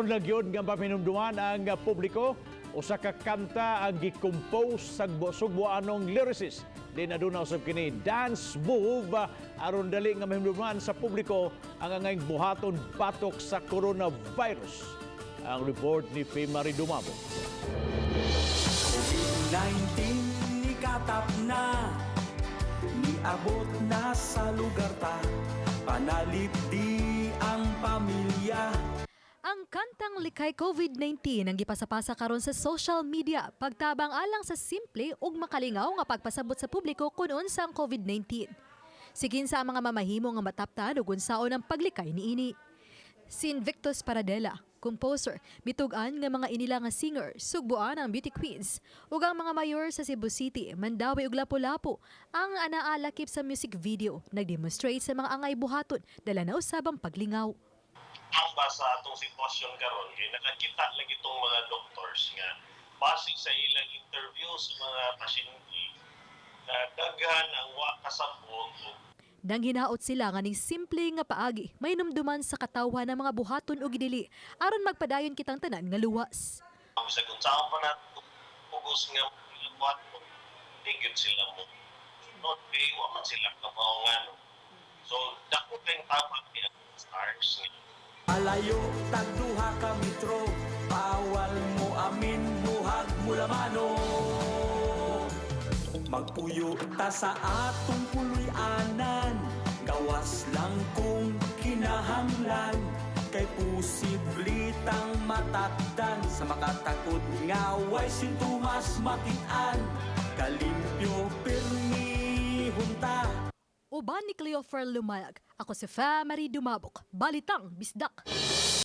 Aron lang yun nga paminumduman ang publiko, usa ka kanta ang gi-compose sa sugboanong lyricist. Di na doon usab kini dance move aron dali nga mahimduman sa publiko ang angay buhaton batok sa coronavirus. Ang report ni P. Marie Dumabo. COVID-19 ikatap na, niabot na sa lugar ta, panalit di ang pamilya. Ang kantang Likay COVID-19 ang gipasapasa karon sa social media pagtabang alang sa simple ug makalingaw nga pagpasabot sa publiko kun unsa ang COVID-19. Sigin sa mga mamahimo nga mataptan ug unsaon ang paglikay niini. Si Invictus Paradela, composer, bitugan nga mga inila nga singer, sugbuan ang beauty queens ug ang mga mayor sa Cebu City, Mandawi ug Lapu-Lapu ang anaalakip sa music video nagdemonstrate sa mga angay buhaton dala na usabang paglingaw. Ang sa atong sitwasyon karon kay nakakita lang itong mga doctors nga base sa ilang interview sa mga pasyente na daghan ang wa kasabot. Nang hinaot sila nga ning simple nga paagi, may numduman sa katawan ng mga buhaton ug gidili aron magpadayon kitang tanan nga luwas. Ang sa kung saan pa natin pugos nga luwat mo, tigil sila mo. Not pay, wa man sila kapaungan. So, dako kayong tama niya stars niya. Alayo tagduha ka metro, bawal mo amin muhag mula mano. Magpuyo ta sa atong puloy-anan, gawas lang kung kinahanglan. Kay posiblitang matakdan sa makatakot nga way sintomas makit-an. Kalimpyo pirmi hunta. Uban ni Cleofer Lumayag, ako si Fa Marie Dumabok, Balitang Bisdak.